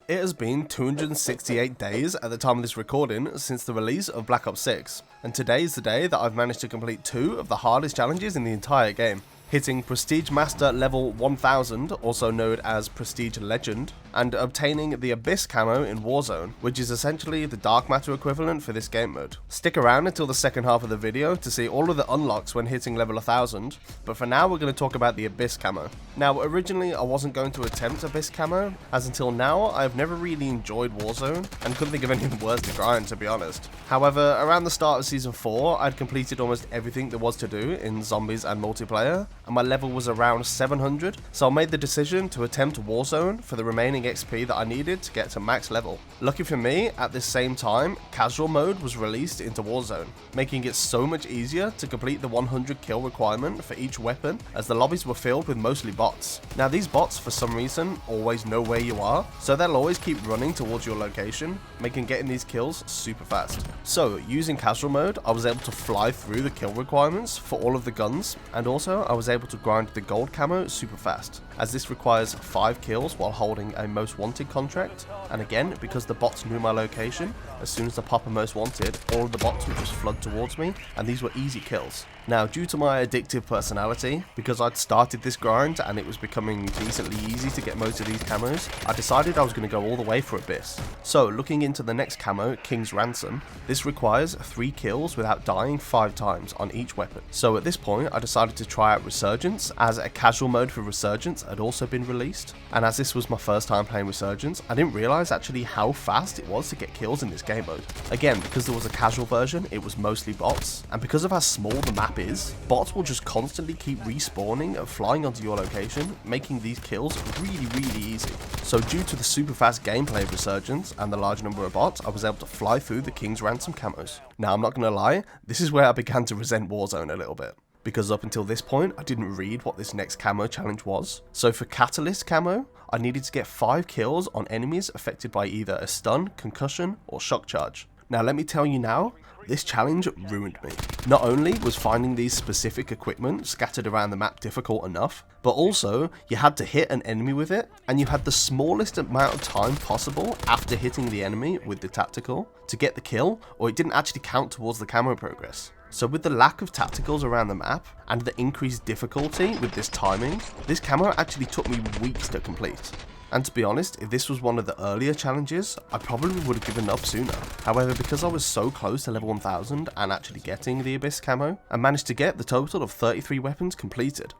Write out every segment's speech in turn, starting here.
It has been 268 days at the time of this recording since the release of Black Ops 6, and today is the day that I've managed to complete 2 of the hardest challenges in the entire game. Hitting Prestige Master level 1000, also known as Prestige Legend, and obtaining the Abyss camo in Warzone, which is essentially the dark matter equivalent for this game mode. Stick around until the second half of the video to see all of the unlocks when hitting level 1000, but for now we're going to talk about the Abyss camo. Now originally I wasn't going to attempt Abyss camo, as until now I've never really enjoyed Warzone, and couldn't think of anything worse to grind, to be honest. However, around the start of Season 4, I'd completed almost everything there was to do in zombies and multiplayer, and my level was around 700, so I made the decision to attempt Warzone for the remaining XP that I needed to get to max level. Lucky for me, at this same time, casual mode was released into Warzone, making it so much easier to complete the 100 kill requirement for each weapon, as the lobbies were filled with mostly bots. Now these bots, for some reason, always know where you are, so they'll always keep running towards your location, making getting these kills super fast. So, using casual mode, I was able to fly through the kill requirements for all of the guns, and also I was able to grind the gold camo super fast, as this requires 5 kills while holding a most wanted contract, and again, because the bots knew my location, as soon as I pop a most wanted, all of the bots would just flood towards me, and these were easy kills. Now, due to my addictive personality, because I'd started this grind and it was becoming decently easy to get most of these camos, I decided I was going to go all the way for Abyss. So, looking into the next camo, King's Ransom, this requires 3 kills without dying 5 times on each weapon. So at this point, I decided to try out Resurgence, as a casual mode for Resurgence had also been released, and as this was my first time playing Resurgence, I didn't realise actually how fast it was to get kills in this game mode. Again, because there was a casual version, it was mostly bots, and because of how small the map is, bots will just constantly keep respawning and flying onto your location, making these kills really easy. So due to the super fast gameplay of Resurgence and the large number of bots, I was able to fly through the King's Ransom camos. Now I'm not going to lie, this is where I began to resent Warzone a little bit, because up until this point I didn't read what this next camo challenge was. So for Catalyst camo, I needed to get 5 kills on enemies affected by either a stun, concussion or shock charge. Now let me tell you now, this challenge ruined me. Not only was finding these specific equipment scattered around the map difficult enough, but also you had to hit an enemy with it, and you had the smallest amount of time possible after hitting the enemy with the tactical to get the kill, or it didn't actually count towards the camo progress. So with the lack of tacticals around the map, and the increased difficulty with this timing, this camo actually took me weeks to complete. And to be honest, if this was one of the earlier challenges, I probably would have given up sooner. However, because I was so close to level 1000 and actually getting the Abyss camo, I managed to get the total of 33 weapons completed.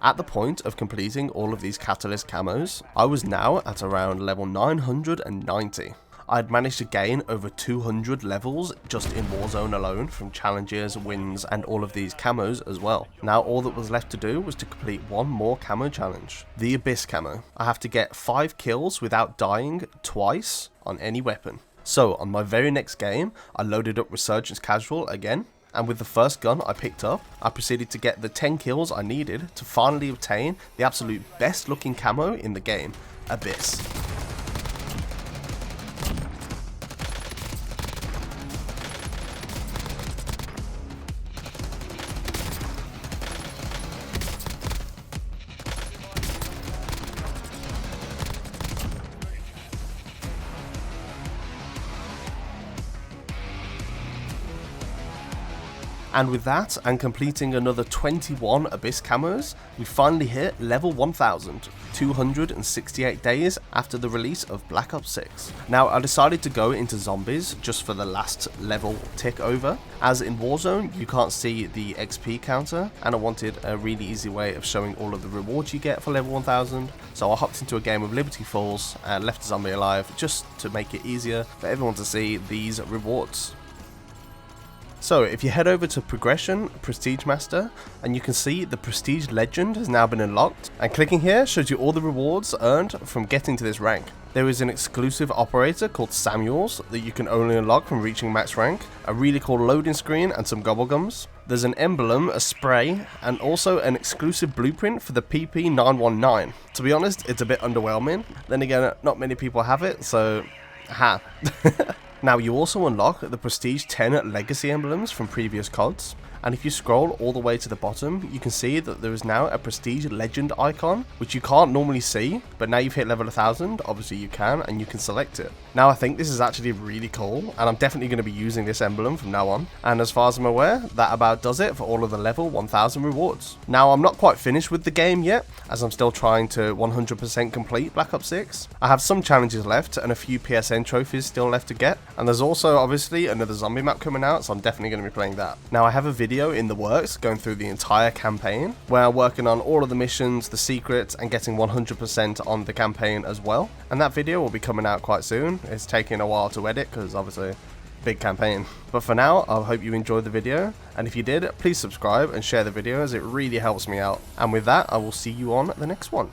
At the point of completing all of these Catalyst camos, I was now at around level 990. I had managed to gain over 200 levels just in Warzone alone from challenges, wins and all of these camos as well. Now all that was left to do was to complete one more camo challenge, the Abyss camo. I have to get 5 kills without dying twice on any weapon. So on my very next game, I loaded up Resurgence Casual again, and with the first gun I picked up, I proceeded to get the 10 kills I needed to finally obtain the absolute best looking camo in the game, Abyss. And with that, and completing another 21 Abyss camos, we finally hit level 1000, 268 days after the release of Black Ops 6. Now I decided to go into zombies just for the last level tick over, as in Warzone you can't see the XP counter, and I wanted a really easy way of showing all of the rewards you get for level 1000, so I hopped into a game of Liberty Falls and left a zombie alive just to make it easier for everyone to see these rewards. So if you head over to Progression, Prestige Master, and you can see the Prestige Legend has now been unlocked, and clicking here shows you all the rewards earned from getting to this rank. There is an exclusive operator called Samuel's that you can only unlock from reaching max rank, a really cool loading screen and some gobblegums. There's an emblem, a spray, and also an exclusive blueprint for the PP919. To be honest, it's a bit underwhelming. Then again, not many people have it, so ha. Now you also unlock the Prestige 10 Legacy emblems from previous CODs, And if you scroll all the way to the bottom, you can see that there is now a prestige legend icon, which you can't normally see, but now you've hit level 1000, obviously you can, and you can select it. Now I think this is actually really cool, and I'm definitely going to be using this emblem from now on. And as far as I'm aware, that about does it for all of the level 1000 rewards. Now I'm not quite finished with the game yet, as I'm still trying to 100% complete Black Ops 6. I have some challenges left, and a few PSN trophies still left to get, and there's also obviously another zombie map coming out, so I'm definitely going to be playing that. Now I have a video in the works going through the entire campaign, where I'm working on all of the missions, the secrets, and getting 100% on the campaign as well, and that video will be coming out quite soon. It's taking a while to edit because obviously big campaign. But for now, I hope you enjoyed the video, and if you did, please subscribe and share the video as it really helps me out. And with that, I will see you on the next one.